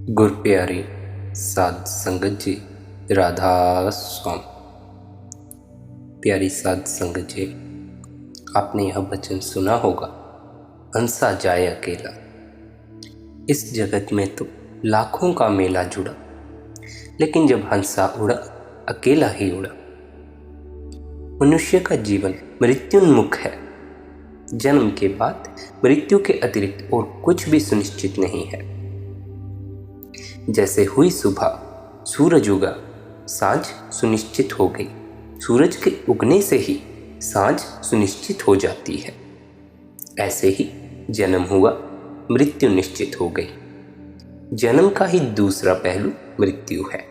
गुरु प्यारी साध संगत जी, राधा स्वामी। प्यारी साध संगत जी, आपने यह वचन सुना होगा, हंसा जाए अकेला। इस जगत में तो लाखों का मेला जुड़ा, लेकिन जब हंसा उड़ा अकेला ही उड़ा। मनुष्य का जीवन मृत्युन्मुख है। जन्म के बाद मृत्यु के अतिरिक्त और कुछ भी सुनिश्चित नहीं है। जैसे हुई सुबह, सूरज उगा, सांझ सुनिश्चित हो गई। सूरज के उगने से ही सांझ सुनिश्चित हो जाती है। ऐसे ही जन्म हुआ, मृत्यु निश्चित हो गई। जन्म का ही दूसरा पहलू मृत्यु है।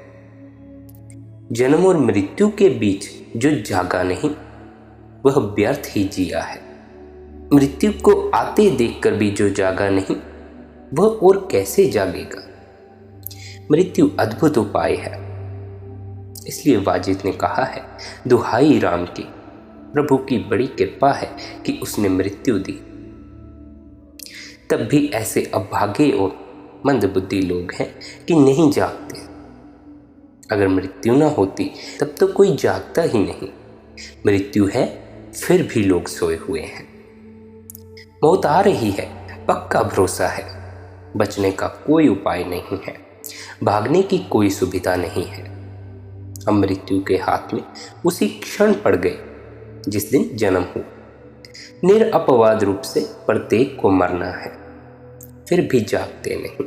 जन्म और मृत्यु के बीच जो जागा नहीं, वह व्यर्थ ही जिया है। मृत्यु को आते देखकर भी जो जागा नहीं, वह और कैसे जागेगा। मृत्यु अद्भुत उपाय है। इसलिए वाजिद ने कहा है, दुहाई राम की, प्रभु की बड़ी कृपा है कि उसने मृत्यु दी। तब भी ऐसे अभागे और मंदबुद्धि लोग हैं कि नहीं जागते। अगर मृत्यु ना होती तब तो कोई जागता ही नहीं। मृत्यु है फिर भी लोग सोए हुए हैं। मौत आ रही है, पक्का भरोसा है। बचने का कोई उपाय नहीं है, भागने की कोई सुविधा नहीं है। हम मृत्यु के हाथ में उसी क्षण पड़ गए जिस दिन जन्म हुआ। निरअपवाद रूप से प्रत्येक को मरना है, फिर भी जागते नहीं।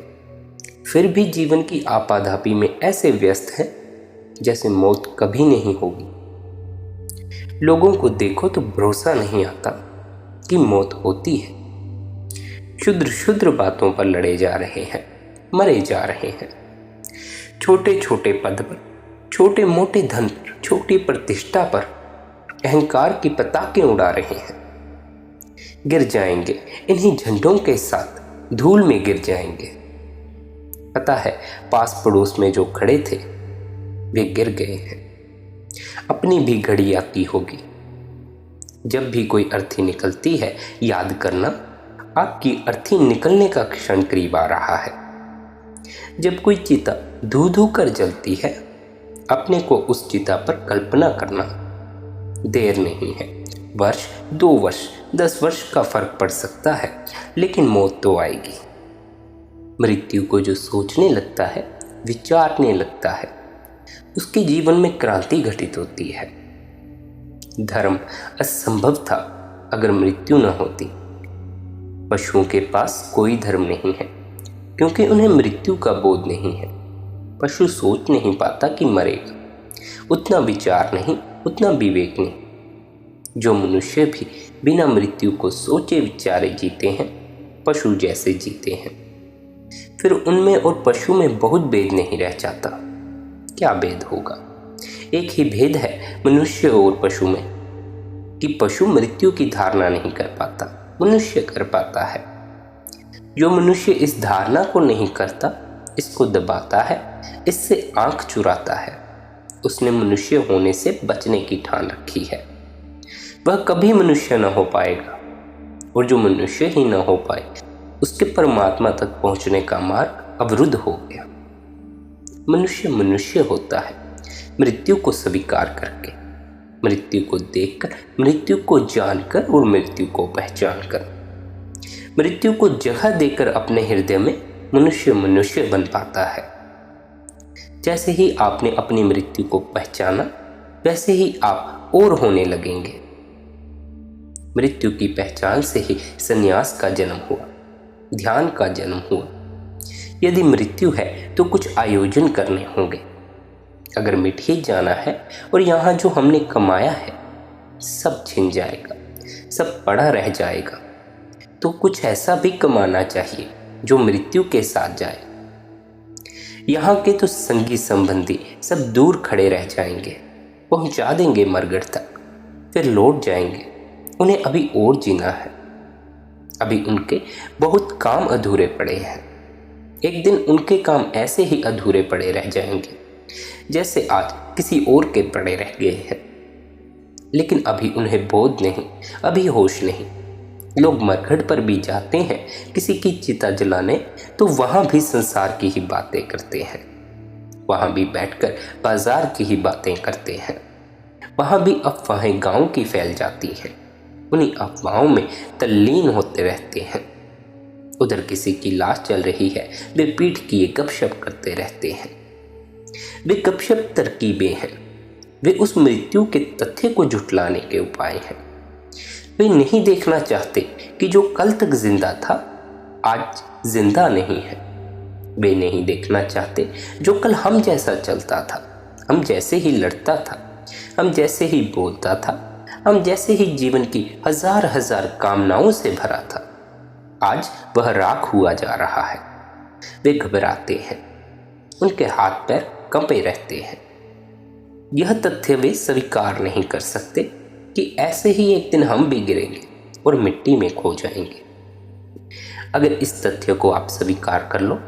फिर भी जीवन की आपाधापी में ऐसे व्यस्त हैं जैसे मौत कभी नहीं होगी। लोगों को देखो तो भरोसा नहीं आता कि मौत होती है। क्षुद्र क्षुद्र बातों पर लड़े जा रहे हैं, मरे जा रहे हैं। छोटे छोटे पद पर, छोटे मोटे धन पर, छोटी प्रतिष्ठा पर अहंकार की पताके उड़ा रहे हैं। गिर जाएंगे, इन्हीं झंडों के साथ धूल में गिर जाएंगे। पता है, पास पड़ोस में जो खड़े थे वे गिर गए हैं। अपनी भी घड़ी आती होगी। जब भी कोई अर्थी निकलती है, याद करना, आपकी अर्थी निकलने का क्षण करीब आ रहा है। जब कोई चिता धू धू कर जलती है, अपने को उस चिता पर कल्पना करना। देर नहीं है। वर्ष, 2 वर्ष, 10 वर्ष का फर्क पड़ सकता है, लेकिन मौत तो आएगी। मृत्यु को जो सोचने लगता है, विचारने लगता है, उसके जीवन में क्रांति घटित होती है। धर्म असंभव था अगर मृत्यु न होती। पशुओं के पास कोई धर्म नहीं है, क्योंकि उन्हें मृत्यु का बोध नहीं है। पशु सोच नहीं पाता कि मरेगा। उतना विचार नहीं, उतना विवेक नहीं। जो मनुष्य भी बिना मृत्यु को सोचे विचारे जीते हैं, पशु जैसे जीते हैं। फिर उनमें और पशु में बहुत भेद नहीं रह जाता। क्या भेद होगा? एक ही भेद है मनुष्य और पशु में, कि पशु मृत्यु की धारणा नहीं कर पाता, मनुष्य कर पाता है। जो मनुष्य इस धारणा को नहीं करता, इसको दबाता है, इससे आंख चुराता है, उसने मनुष्य होने से बचने की ठान रखी है। वह कभी मनुष्य न हो पाएगा, और जो मनुष्य ही न हो पाए, उसके परमात्मा तक पहुंचने का मार्ग अवरुद्ध हो गया। मनुष्य मनुष्य होता है मृत्यु को स्वीकार करके, मृत्यु को देखकर, मृत्यु को जानकर और मृत्यु को पहचान कर। मृत्यु को जगह देकर अपने हृदय में मनुष्य मनुष्य बन पाता है। जैसे ही आपने अपनी मृत्यु को पहचाना, वैसे ही आप और होने लगेंगे। मृत्यु की पहचान से ही संन्यास का जन्म हुआ, ध्यान का जन्म हुआ। यदि मृत्यु है तो कुछ आयोजन करने होंगे। अगर मिट ही जाना है और यहाँ जो हमने कमाया है सब छिन जाएगा, सब पड़ा रह जाएगा, तो कुछ ऐसा भी कमाना चाहिए जो मृत्यु के साथ जाए। यहाँ के तो संगी संबंधी सब दूर खड़े रह जाएंगे, पहुंचा देंगे मरघट तक, फिर लौट जाएंगे। उन्हें अभी और जीना है। अभी उनके बहुत काम अधूरे पड़े हैं। एक दिन उनके काम ऐसे ही अधूरे पड़े रह जाएंगे जैसे आज किसी और के पड़े रह गए हैं। लेकिन अभी उन्हें बोध नहीं, अभी होश नहीं। लोग मरघट पर भी जाते हैं किसी की चिता जलाने, तो वहाँ भी संसार की ही बातें करते हैं। वहाँ भी बैठकर बाजार की ही बातें करते हैं। वहाँ भी अफवाहें गांव की फैल जाती हैं। उन्हीं अफवाहों में तल्लीन होते रहते हैं। उधर किसी की लाश चल रही है, वे पीठ किए गपशप करते रहते हैं। वे गपशप तरकीबें हैं, वे उस मृत्यु के तथ्य को झुठलाने के उपाय हैं। वे नहीं देखना चाहते कि जो कल तक जिंदा था आज जिंदा नहीं है। वे नहीं देखना चाहते जो कल हम जैसा चलता था, हम जैसे ही लड़ता था, हम जैसे ही बोलता था, हम जैसे ही जीवन की हजार हजार कामनाओं से भरा था, आज वह राख हुआ जा रहा है। वे घबराते हैं, उनके हाथ पैर कंपे रहते हैं। यह तथ्य वे स्वीकार नहीं कर सकते कि ऐसे ही एक दिन हम भी गिरेंगे और मिट्टी में खो जाएंगे। अगर इस तथ्य को आप स्वीकार कर लो,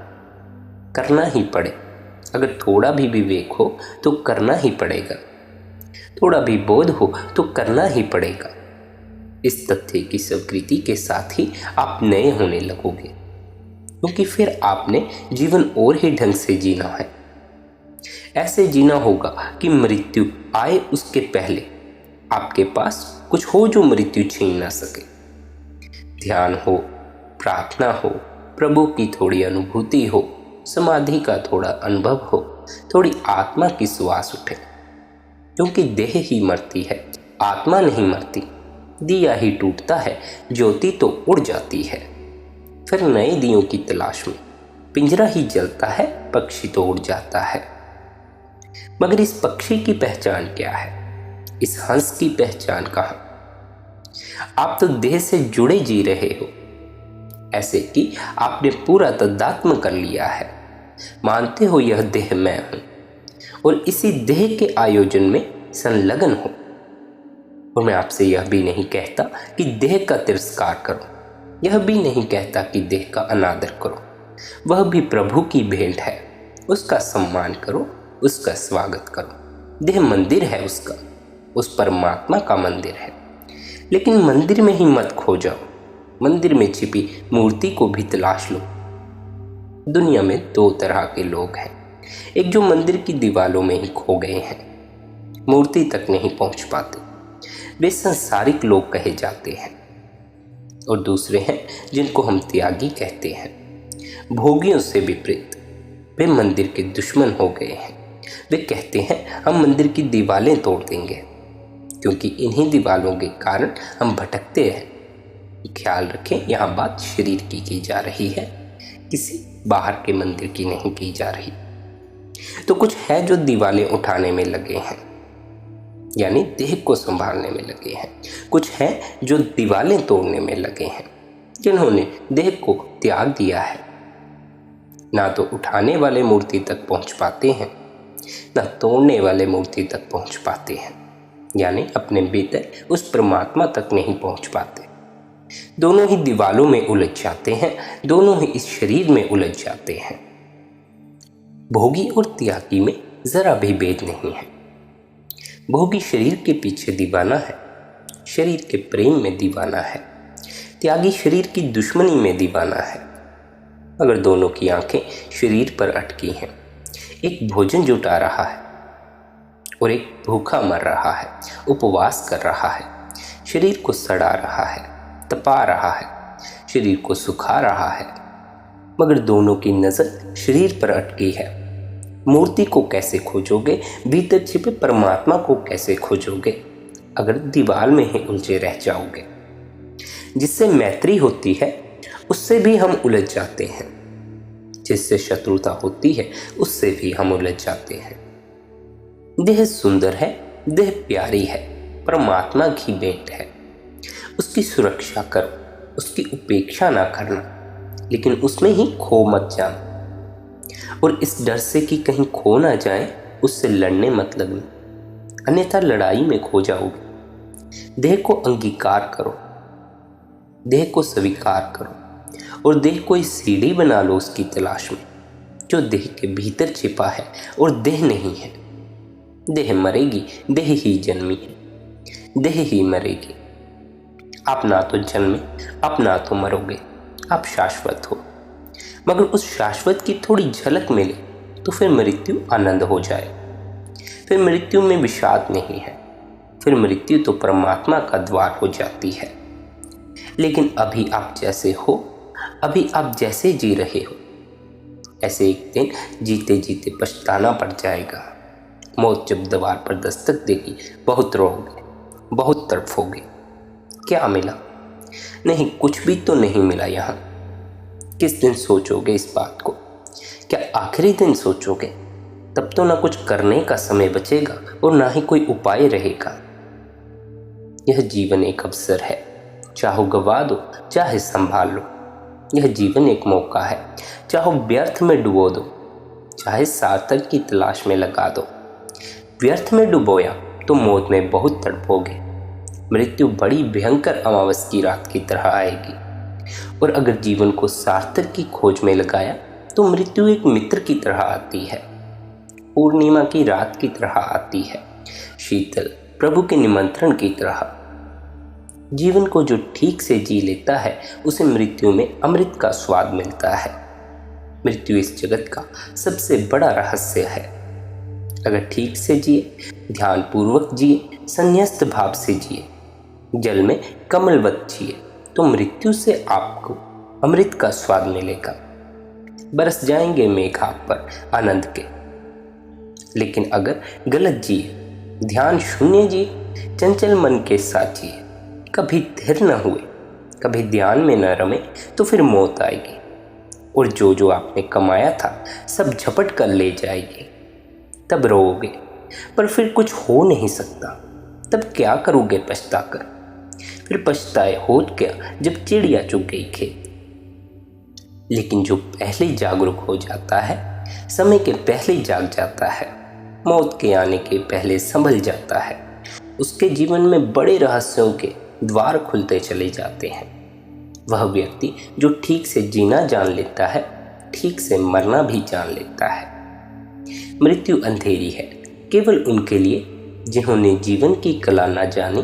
करना ही पड़े। अगर थोड़ा भी विवेक हो तो करना ही पड़ेगा, थोड़ा भी बोध हो तो करना ही पड़ेगा। इस तथ्य की स्वीकृति के साथ ही आप नए होने लगोगे, क्योंकि फिर आपने जीवन और ही ढंग से जीना है। ऐसे जीना होगा कि मृत्यु आए उसके पहले आपके पास कुछ हो जो मृत्यु छीन ना सके। ध्यान हो, प्रार्थना हो, प्रभु की थोड़ी अनुभूति हो, समाधि का थोड़ा अनुभव हो, थोड़ी आत्मा की श्वास उठे, क्योंकि देह ही मरती है, आत्मा नहीं मरती। दिया ही टूटता है, ज्योति तो उड़ जाती है। फिर नए दियों की तलाश में पिंजरा ही जलता है, पक्षी तो उड़ जाता है। मगर इस पक्षी की पहचान क्या है? इस हंस की पहचान कहाँ? आप तो देह से जुड़े जी रहे हो, ऐसे कि आपने पूरा तदात्म कर लिया है। मानते हो यह देह मैं हूं और इसी देह के आयोजन में संलग्न हो। और मैं आपसे यह भी नहीं कहता कि देह का तिरस्कार करो, यह भी नहीं कहता कि देह का अनादर करो। वह भी प्रभु की भेंट है, उसका सम्मान करो, उसका स्वागत करो। देह मंदिर है उसका, उस परमात्मा का मंदिर है। लेकिन मंदिर में ही मत खो जाओ, मंदिर में छिपी मूर्ति को भी तलाश लो। दुनिया में दो तरह के लोग हैं, एक जो मंदिर की दीवालों में ही खो गए हैं, मूर्ति तक नहीं पहुंच पाते, वे संसारिक लोग कहे जाते हैं। और दूसरे हैं जिनको हम त्यागी कहते हैं, भोगियों से विपरीत। वे मंदिर के दुश्मन हो गए हैं। वे कहते हैं हम मंदिर की दीवारें तोड़ देंगे, क्योंकि इन्हीं दीवारों के कारण हम भटकते हैं। ख्याल रखें, यहाँ बात शरीर की जा रही है, किसी बाहर के मंदिर की नहीं की जा रही। तो कुछ है जो दीवारें उठाने में लगे हैं, यानी देह को संभालने में लगे हैं। कुछ है जो दीवारें तोड़ने में लगे हैं, जिन्होंने देह को त्याग दिया है। ना तो उठाने वाले मूर्ति तक पहुंच पाते हैं, ना तोड़ने वाले मूर्ति तक पहुंच पाते हैं, यानी अपने भीतर उस परमात्मा तक नहीं पहुंच पाते। दोनों ही दीवालों में उलझ जाते हैं, दोनों ही इस शरीर में उलझ जाते हैं। भोगी और त्यागी में जरा भी भेद नहीं है। भोगी शरीर के पीछे दीवाना है, शरीर के प्रेम में दीवाना है। त्यागी शरीर की दुश्मनी में दीवाना है। अगर दोनों की आंखें शरीर पर अटकी हैं, एक भोजन जुटा रहा है और एक भूखा मर रहा है, उपवास कर रहा है, शरीर को सड़ा रहा है, तपा रहा है, शरीर को सुखा रहा है, मगर दोनों की नजर शरीर पर अटकी है। मूर्ति को कैसे खोजोगे? भीतर छिपे परमात्मा को कैसे खोजोगे अगर दीवार में ही उलझे रह जाओगे? जिससे मैत्री होती है उससे भी हम उलझ जाते हैं, जिससे शत्रुता होती है उससे भी हम उलझ जाते हैं। देह सुंदर है, देह प्यारी है, परमात्मा की भेंट है। उसकी सुरक्षा करो, उसकी उपेक्षा ना करना, लेकिन उसमें ही खो मत जाना। और इस डर से कि कहीं खो ना जाए, उससे लड़ने मत लगना, अन्यथा लड़ाई में खो जाओगे। देह को अंगीकार करो, देह को स्वीकार करो और देह को एक सीढ़ी बना लो उसकी तलाश में, जो देह के भीतर छिपा है और देह नहीं है। देह मरेगी, देह ही जन्मी है, देह ही मरेगी। आप ना तो जन्मे, आप ना तो मरोगे, आप शाश्वत हो। मगर उस शाश्वत की थोड़ी झलक मिले तो फिर मृत्यु आनंद हो जाए। फिर मृत्यु में विषाद नहीं है, फिर मृत्यु तो परमात्मा का द्वार हो जाती है। लेकिन अभी आप जैसे हो, अभी आप जैसे जी रहे हो, ऐसे एक दिन जीते जीते पछताना पड़ जाएगा। मौत जब द्वार पर दस्तक देगी, बहुत रोओगे, बहुत तड़फोगे। क्या मिला? नहीं, कुछ भी तो नहीं मिला यहाँ। किस दिन सोचोगे इस बात को? क्या आखिरी दिन सोचोगे? तब तो ना कुछ करने का समय बचेगा और ना ही कोई उपाय रहेगा। यह जीवन एक अवसर है, चाहो गवा दो चाहे संभाल लो। यह जीवन एक मौका है, चाहो व्यर्थ में डुबो दो चाहे सार्थक की तलाश में लगा दो। व्यर्थ में डुबोया तो मौत में बहुत तड़पोगे। मृत्यु बड़ी भयंकर अमावस की रात की तरह आएगी। और अगर जीवन को सार्थक की खोज में लगाया तो मृत्यु एक मित्र की तरह आती है, पूर्णिमा की रात की तरह आती है, शीतल प्रभु के निमंत्रण की तरह। जीवन को जो ठीक से जी लेता है उसे मृत्यु में अमृत का स्वाद मिलता है। मृत्यु इस जगत का सबसे बड़ा रहस्य है। अगर ठीक से जिए, ध्यानपूर्वक जिए, संन्यस्त भाव से जिए, जल में कमलवत जिए, तो मृत्यु से आपको अमृत का स्वाद मिलेगा। बरस जाएंगे मेघ आप पर आनंद के। लेकिन अगर गलत जिए, ध्यान शून्य जिए, चंचल मन के साथ जिए, कभी स्थिर न हुए, कभी ध्यान में न रमे, तो फिर मौत आएगी और जो आपने कमाया था सब झपट कर ले जाएगी। तब रोओगे, पर फिर कुछ हो नहीं सकता। तब क्या करोगे पछताकर? फिर पछताए होत क्या जब चिड़िया चुग गई खेत। लेकिन जो पहले जागरूक हो जाता है, समय के पहले जाग जाता है, मौत के आने के पहले संभल जाता है, उसके जीवन में बड़े रहस्यों के द्वार खुलते चले जाते हैं। वह व्यक्ति जो ठीक से जीना जान लेता है, ठीक से मरना भी जान लेता है। मृत्यु अंधेरी है केवल उनके लिए जिन्होंने जीवन की कला न जानी,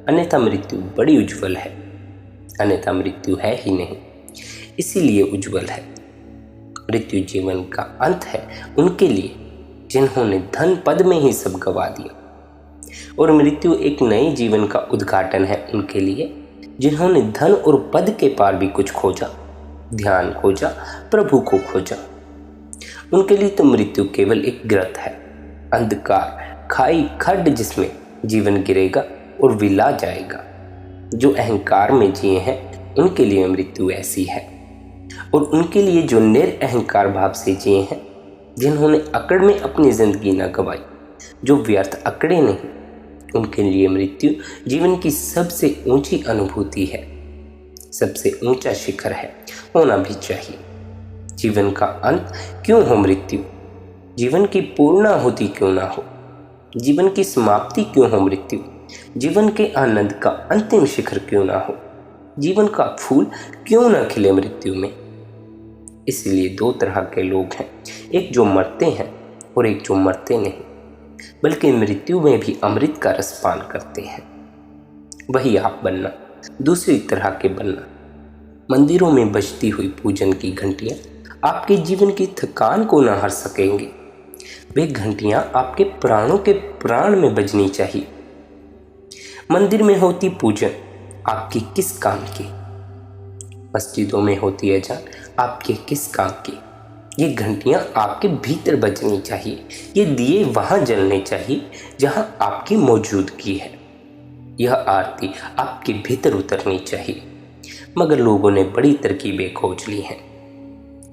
अन्यथा मृत्यु बड़ी उज्जवल है। अन्यथा मृत्यु है ही नहीं, इसीलिए उज्जवल है। मृत्यु जीवन का अंत है उनके लिए जिन्होंने धन पद में ही सब गवा दिया, और मृत्यु एक नए जीवन का उद्घाटन है उनके लिए जिन्होंने धन और पद के पार भी कुछ खोजा, ध्यान खोजा, प्रभु को खोजा। उनके लिए तो मृत्यु केवल एक ग्रत है, अंधकार खाई खड्ड जिसमें जीवन गिरेगा और विला जाएगा। जो अहंकार में जिए हैं उनके लिए मृत्यु ऐसी है, और उनके लिए जो निरअहंकार भाव से जिए हैं, जिन्होंने अकड़ में अपनी जिंदगी न गंवाई, जो व्यर्थ अकड़े नहीं, उनके लिए मृत्यु जीवन की सबसे ऊंची अनुभूति है, सबसे ऊंचा शिखर है, होना भी चाहिए। जीवन का अंत क्यों हो मृत्यु? जीवन की पूर्णाहुति क्यों ना हो? जीवन की समाप्ति क्यों हो मृत्यु? जीवन के आनंद का अंतिम शिखर क्यों ना हो? जीवन का फूल क्यों ना खिले मृत्यु में? इसलिए दो तरह के लोग हैं, एक जो मरते हैं और एक जो मरते नहीं, बल्कि मृत्यु में भी अमृत का रसपान करते हैं। वही आप बनना, दूसरी तरह के बनना। मंदिरों में बजती हुई पूजन की घंटियां आपके जीवन की थकान को न हर सकेंगी। वे घंटियां आपके प्राणों के प्राण में बजनी चाहिए। मंदिर में होती पूजन आपकी किस काम की? मस्जिदों में होती अजान आपके किस काम की? ये घंटियां आपके भीतर बजनी चाहिए। ये दिए वहां जलने चाहिए जहां आपकी मौजूदगी है। यह आरती आपके भीतर उतरनी चाहिए। मगर लोगों ने बड़ी तरकीबें खोज ली हैं।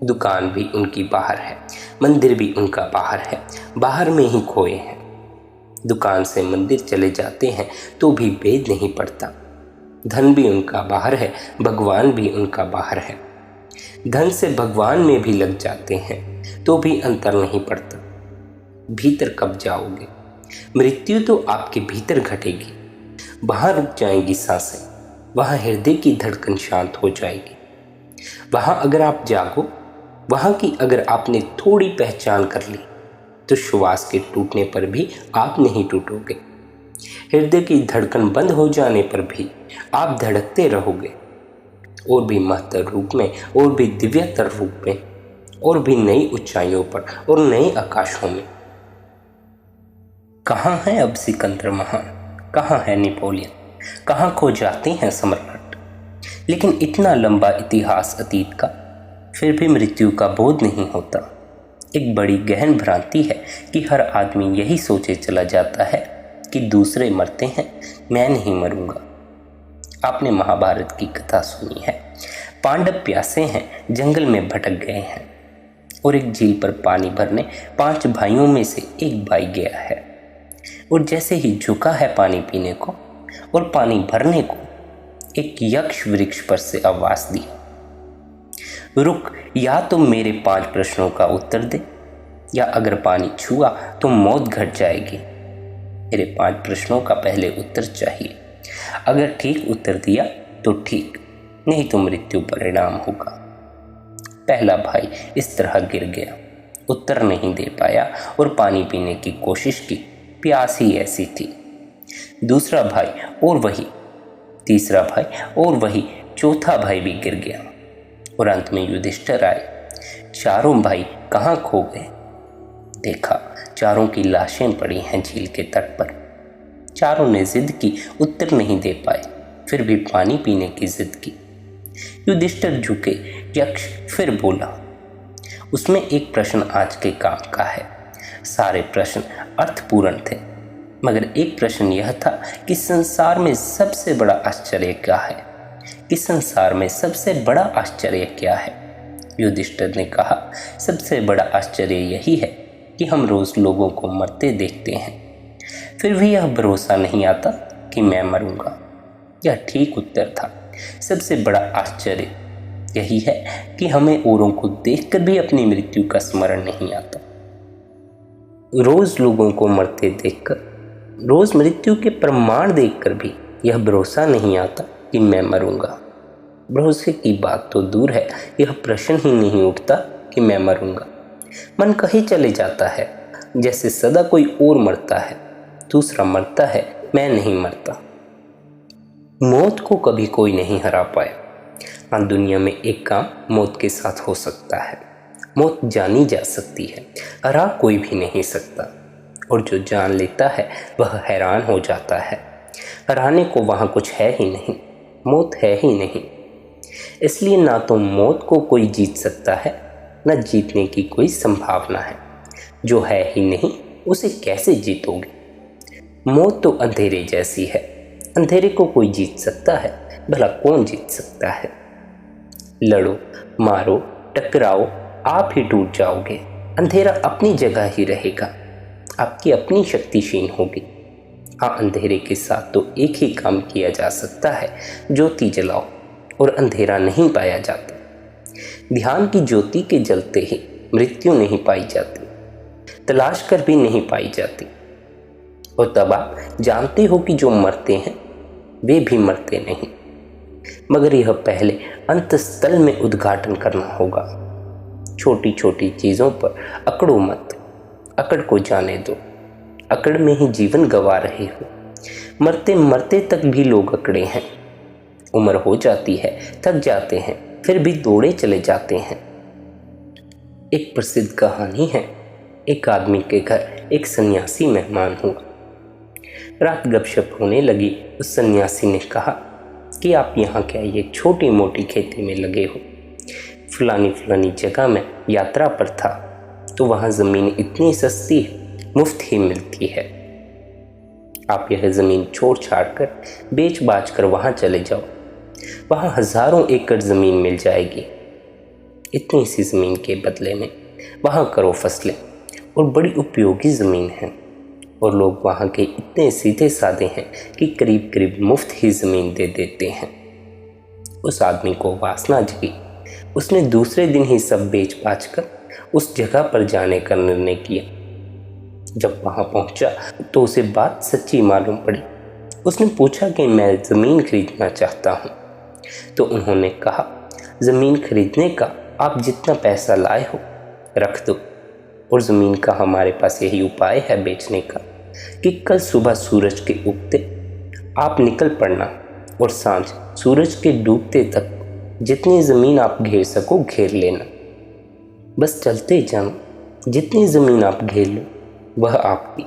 दुकान भी उनकी बाहर है, मंदिर भी उनका बाहर है, बाहर में ही खोए हैं। दुकान से मंदिर चले जाते हैं तो भी भेद नहीं पड़ता। धन भी उनका बाहर है, भगवान भी उनका बाहर है। धन से भगवान में भी लग जाते हैं तो भी अंतर नहीं पड़ता। भीतर कब जाओगे? मृत्यु तो आपके भीतर घटेगी, वहां रुक जाएंगी सांसें, वहां हृदय की धड़कन शांत हो जाएगी। वहां अगर आप जागो, वहां की अगर आपने थोड़ी पहचान कर ली, तो श्वास के टूटने पर भी आप नहीं टूटोगे। हृदय की धड़कन बंद हो जाने पर भी आप धड़कते रहोगे, और भी महत्तर रूप में, और भी दिव्यतर रूप में, और भी नई ऊंचाइयों पर और नए आकाशों में। कहाँ है अब सिकंदर महान, कहाँ है नेपोलियन, कहाँ खो जाते हैं सम्राट। लेकिन इतना लंबा इतिहास अतीत का, फिर भी मृत्यु का बोध नहीं होता। एक बड़ी गहन भ्रांति है कि हर आदमी यही सोचे चला जाता है कि दूसरे मरते हैं, मैं नहीं मरूंगा। आपने महाभारत की कथा सुनी है। पांडव प्यासे हैं, जंगल में भटक गए हैं, और एक झील पर पानी भरने 5 भाइयों में से एक भाई गया है, और जैसे ही झुका है पानी पीने को और पानी भरने को, एक यक्ष वृक्ष पर से आवाज दी, रुक, या तो मेरे 5 प्रश्नों का उत्तर दे, या अगर पानी छुआ तो मौत घट जाएगी। मेरे 5 प्रश्नों का पहले उत्तर चाहिए। अगर ठीक उत्तर दिया तो ठीक, नहीं तो मृत्यु परिणाम होगा। पहला भाई इस तरह गिर गया, उत्तर नहीं दे पाया और पानी पीने की कोशिश की, प्यास ही ऐसी थी। दूसरा भाई और वही, तीसरा भाई और वही, चौथा भाई भी गिर गया, और अंत में युधिष्ठिर आए। चारों भाई कहाँ खो गए? देखा, चारों की लाशें पड़ी हैं झील के तट पर। चारों ने जिद की, उत्तर नहीं दे पाए, फिर भी पानी पीने की जिद की। युधिष्ठिर झुके, यक्ष फिर बोला। उसमें एक प्रश्न आज के काम का है। सारे प्रश्न अर्थपूर्ण थे, मगर एक प्रश्न यह था कि संसार में सबसे बड़ा आश्चर्य क्या है? कि संसार में सबसे बड़ा आश्चर्य क्या है? युधिष्ठिर ने कहा, सबसे बड़ा आश्चर्य यही है कि हम रोज लोगों को मरते देखते हैं, फिर भी यह भरोसा नहीं आता कि मैं मरूंगा। यह ठीक उत्तर था। सबसे बड़ा आश्चर्य यही है कि हमें औरों को देखकर भी अपनी मृत्यु का स्मरण नहीं आता। रोज लोगों को मरते देखकर, रोज मृत्यु के प्रमाण देखकर भी यह भरोसा नहीं आता कि मैं मरूंगा। भरोसे की बात तो दूर है, यह प्रश्न ही नहीं उठता कि मैं मरूंगा। मन कहीं चले जाता है, जैसे सदा कोई और मरता है, दूसरा मरता है, मैं नहीं मरता। मौत को कभी कोई नहीं हरा पाया। हाँ, दुनिया में एक काम मौत के साथ हो सकता है। मौत जानी जा सकती है, हरा कोई भी नहीं सकता, और जो जान लेता है वह हैरान हो जाता है। हराने को वहाँ कुछ है ही नहीं, मौत है ही नहीं। इसलिए ना तो मौत को कोई जीत सकता है, न जीतने की कोई संभावना है। जो है ही नहीं, उसे कैसे जीतोगे? मौत तो अंधेरे जैसी है, अंधेरे को कोई जीत सकता है? भला कौन जीत सकता है? लड़ो, मारो, टकराओ, आप ही टूट जाओगे। अंधेरा अपनी जगह ही रहेगा, आपकी अपनी शक्ति क्षीण होगी। हाँ, अंधेरे के साथ तो एक ही काम किया जा सकता है, ज्योति जलाओ, और अंधेरा नहीं पाया जाता। ध्यान की ज्योति के जलते ही मृत्यु नहीं पाई जाती, तलाश कर भी नहीं पाई जाती। और तब आप जानते हो कि जो मरते हैं वे भी मरते नहीं, मगर यह पहले अंतस्थल में उद्घाटन करना होगा। छोटी छोटी चीज़ों पर अकड़ो मत, अकड़ को जाने दो। अकड़ में ही जीवन गंवा रहे हो। मरते मरते तक भी लोग अकड़े हैं। उम्र हो जाती है, थक जाते हैं, फिर भी दौड़े चले जाते हैं। एक प्रसिद्ध कहानी है, एक आदमी के घर एक सन्यासी मेहमान हुआ। रात गपशप होने लगी। उस सन्यासी ने कहा कि आप यहाँ क्या ये छोटी मोटी खेती में लगे हो? फलानी जगह में यात्रा पर था, तो वहाँ ज़मीन इतनी सस्ती है, मुफ्त ही मिलती है। आप यह ज़मीन छोड़ छाड़ कर बेच बाच कर वहाँ चले जाओ, वहाँ हज़ारों एकड़ ज़मीन मिल जाएगी। इतनी सी ज़मीन के बदले में वहाँ करो फसलें, और बड़ी उपयोगी ज़मीन है, और लोग वहाँ के इतने सीधे साधे हैं कि करीब करीब मुफ्त ही ज़मीन दे देते हैं। उस आदमी को वासना जगी। उसने दूसरे दिन ही सब बेच बाच कर उस जगह पर जाने का निर्णय किया। जब वहाँ पहुँचा तो उसे बात सच्ची मालूम पड़ी। उसने पूछा कि मैं ज़मीन खरीदना चाहता हूँ। तो उन्होंने कहा, ज़मीन खरीदने का आप जितना पैसा लाए हो रख दो, और ज़मीन का हमारे पास यही उपाय है बेचने का। कि कल सुबह सूरज के उगते आप निकल पड़ना और सांझ सूरज के डूबते तक जितनी ज़मीन आप घेर सको घेर लेना। बस चलते जाना, जितनी ज़मीन आप घेर लो वह आपकी।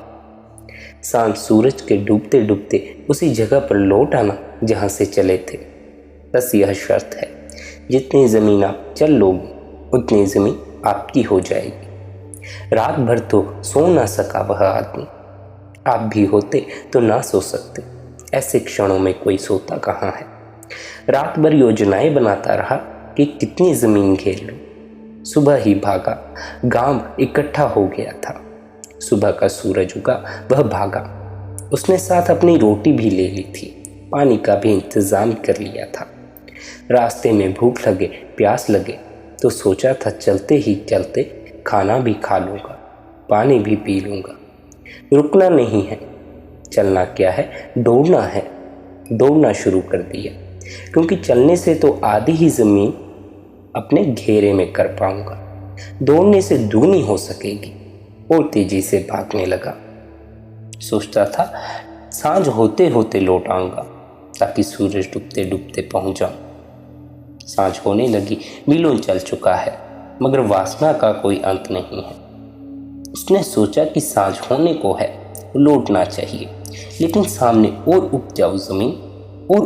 सांझ सूरज के डूबते डूबते उसी जगह पर लौट आना जहाँ से चले थे। बस यह शर्त है, जितनी ज़मीन आप चल लोगे उतनी ज़मीन आपकी हो जाएगी। रात भर तो सो ना सका वह आदमी, आप भी होते तो ना सो सकते। ऐसे क्षणों में कोई सोता कहाँ है। रात भर योजनाएं बनाता रहा कि कितनी ज़मीन घेर लूं। सुबह ही भागा, गांव इकट्ठा हो गया था। सुबह का सूरज उगा, वह भागा। उसने साथ अपनी रोटी भी ले ली थी, पानी का भी इंतज़ाम कर लिया था। रास्ते में भूख लगे, प्यास लगे तो सोचा था चलते ही चलते खाना भी खा लूँगा, पानी भी पी लूँगा। रुकना नहीं है, चलना क्या है, दौड़ना है। दौड़ना शुरू कर दिया, क्योंकि चलने से तो आधी ही ज़मीन अपने घेरे में कर पाऊँगा, दौड़ने से दूनी हो सकेगी। और तेज़ी से भागने लगा। सोचता था सांझ होते होते लौट आऊँगा ताकि सूरज डूबते डूबते पहुँच जाऊँ। सांझ होने लगी, मीलों चल चुका है, मगर वासना का कोई अंत नहीं है। उसने सोचा कि सांझ होने को है, लौटना चाहिए, लेकिन सामने और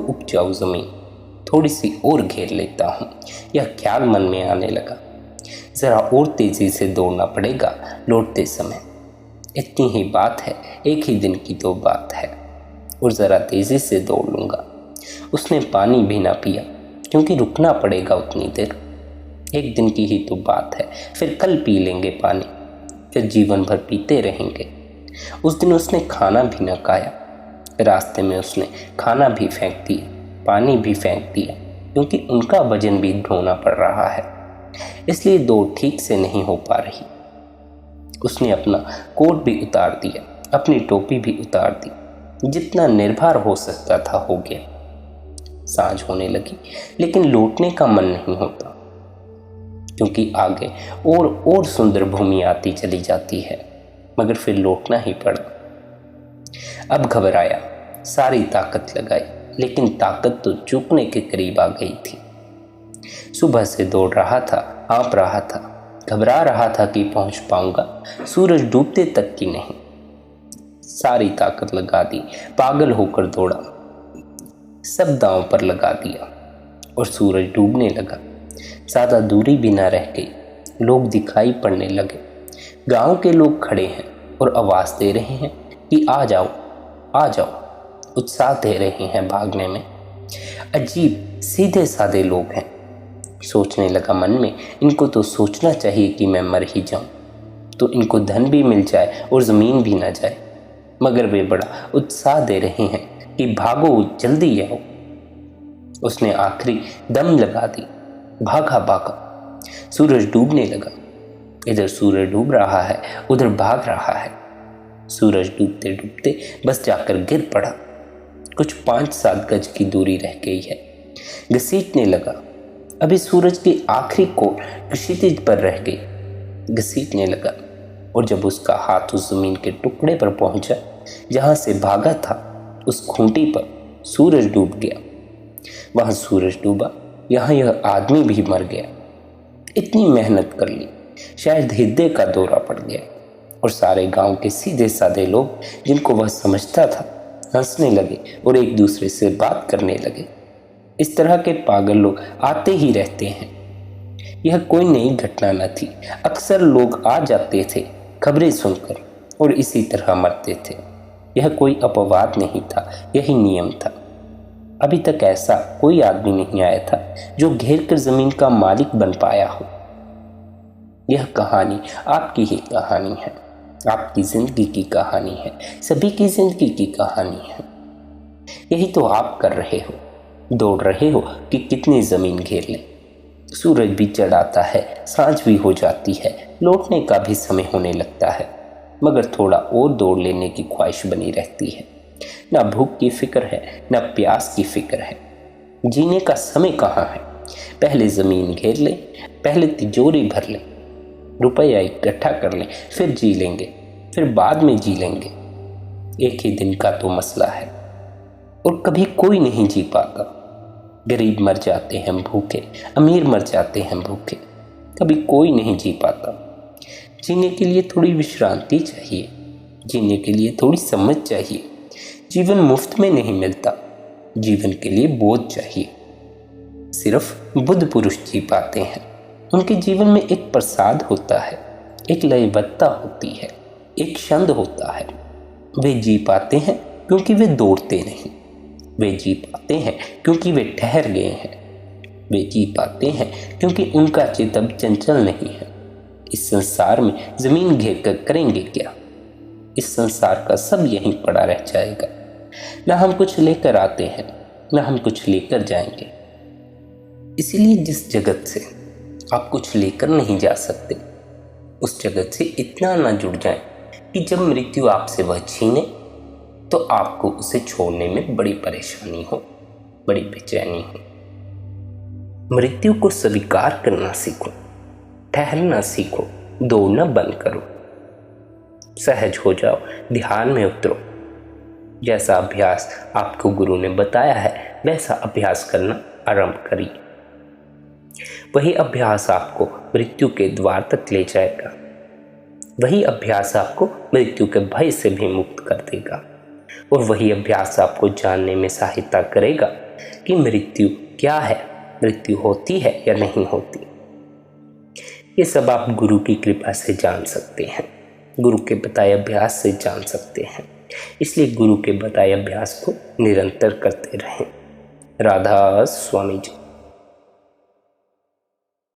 उपजाऊ ज़मीन थोड़ी सी और घेर लेता हूँ, यह ख्याल मन में आने लगा। ज़रा और तेज़ी से दौड़ना पड़ेगा लौटते समय। इतनी ही बात है, एक ही दिन की तो बात है, और ज़रा तेज़ी से दौड़ लूँगा। उसने पानी भी ना पिया, क्योंकि रुकना पड़ेगा उतनी देर। एक दिन की ही तो बात है, फिर कल पी लेंगे पानी, फिर जीवन भर पीते रहेंगे। उस दिन उसने खाना भी न खाया। रास्ते में उसने खाना भी फेंक दिया, पानी भी फेंक दिया, क्योंकि उनका वजन भी ढोना पड़ रहा है, इसलिए दौड़ ठीक से नहीं हो पा रही। उसने अपना कोट भी उतार दिया, अपनी टोपी भी उतार दी। जितना निर्भर हो सकता था हो गया। सांझ होने लगी, लेकिन लौटने का मन नहीं होता, क्योंकि आगे और सुंदर भूमि आती चली जाती है, मगर फिर लौटना ही पड़ा। अब घबराया, सारी ताकत लगाई, लेकिन ताकत तो चूकने के करीब आ गई थी। सुबह से दौड़ रहा था, हाँफ रहा था, घबरा रहा था कि पहुंच पाऊंगा सूरज डूबते तक की नहीं। सारी ताकत लगा दी, पागल होकर दौड़ा, सब दांव पर लगा दिया, और सूरज डूबने लगा। ज़्यादा दूरी भी ना रह गई, लोग दिखाई पड़ने लगे। गांव के लोग खड़े हैं और आवाज़ दे रहे हैं कि आ जाओ आ जाओ, उत्साह दे रहे हैं भागने में। अजीब सीधे साधे लोग हैं। सोचने लगा मन में, इनको तो सोचना चाहिए कि मैं मर ही जाऊं, तो इनको धन भी मिल जाए और ज़मीन भी ना जाए, मगर वे बड़ा उत्साह दे रहे हैं कि भागो, जल्दी आओ। उसने आखिरी दम लगा दी, भागा। सूरज डूबने लगा। इधर सूरज डूब रहा है, उधर भाग रहा है। सूरज डूबते डूबते बस जाकर गिर पड़ा। कुछ 5-7 गज की दूरी रह गई है। घसीटने लगा। अभी सूरज की आखिरी कोर क्षितिज पर रह गई। घसीटने लगा, और जब उसका हाथ उस जमीन के टुकड़े पर पहुंचा जहां से भागा था, उस खूंटी पर सूरज डूब गया। वहां सूरज डूबा, यहाँ यह आदमी भी मर गया। इतनी मेहनत कर ली, शायद हृदय का दौरा पड़ गया, और सारे गांव के सीधे साधे लोग जिनको वह समझता था हंसने लगे और एक दूसरे से बात करने लगे। इस तरह के पागल लोग आते ही रहते हैं। यह कोई नई घटना न थी। अक्सर लोग आ जाते थे खबरें सुनकर और इसी तरह मरते थे। यह कोई अपवाद नहीं था, यही नियम था। अभी तक ऐसा कोई आदमी नहीं आया था जो घेर कर जमीन का मालिक बन पाया हो। यह कहानी आपकी ही कहानी है, आपकी जिंदगी की कहानी है, सभी की जिंदगी की कहानी है। यही तो आप कर रहे हो, दौड़ रहे हो कि कितनी जमीन घेर लें। सूरज भी चढ़ आता है, सांझ भी हो जाती है, लौटने का भी समय होने लगता है, मगर थोड़ा और दौड़ लेने की ख्वाहिश बनी रहती है। ना भूख की फिक्र है, ना प्यास की फिक्र है। जीने का समय कहाँ है। पहले ज़मीन घेर लें, पहले तिजोरी भर लें, रुपया इकट्ठा कर लें, फिर जी लेंगे, फिर बाद में जी लेंगे। एक ही दिन का तो मसला है और कभी कोई नहीं जी पाता। गरीब मर जाते हैं भूखे, अमीर मर जाते हैं भूखे, कभी कोई नहीं जी पाता। जीने के लिए थोड़ी विश्रांति चाहिए, जीने के लिए थोड़ी समझ चाहिए। जीवन मुफ्त में नहीं मिलता, जीवन के लिए बोझ चाहिए। सिर्फ बुद्ध पुरुष जी पाते हैं। उनके जीवन में एक प्रसाद होता है, एक लयबद्धता होती है, एक छंद होता है। वे जी पाते हैं क्योंकि वे दौड़ते नहीं, वे जी पाते हैं क्योंकि वे ठहर गए हैं, वे जी पाते हैं क्योंकि उनका चित्त अब चंचल नहीं है। इस संसार में जमीन घेर कर करेंगे क्या? इस संसार का सब यहीं पड़ा रह जाएगा। न हम कुछ लेकर आते हैं, न हम कुछ लेकर जाएंगे। इसीलिए जिस जगत से आप कुछ लेकर नहीं जा सकते, उस जगत से इतना ना जुड़ जाएं कि जब मृत्यु आपसे वह छीने तो आपको उसे छोड़ने में बड़ी परेशानी हो, बड़ी बेचैनी हो। मृत्यु को स्वीकार करना सीखो, ठहरना सीखो, दौड़ना बंद करो, सहज हो जाओ, ध्यान में उतरो। जैसा अभ्यास आपको गुरु ने बताया है वैसा अभ्यास करना आरंभ करिए। वही अभ्यास आपको मृत्यु के द्वार तक ले जाएगा। वही अभ्यास आपको मृत्यु के भय से भी मुक्त कर देगा और वही अभ्यास आपको जानने में सहायता करेगा कि मृत्यु क्या है, मृत्यु होती है या नहीं होती। ये सब आप गुरु की कृपा से जान सकते हैं, गुरु के बताए अभ्यास से जान सकते हैं। इसलिए गुरु के बताए अभ्यास को निरंतर करते रहें। राधा स्वामी जी।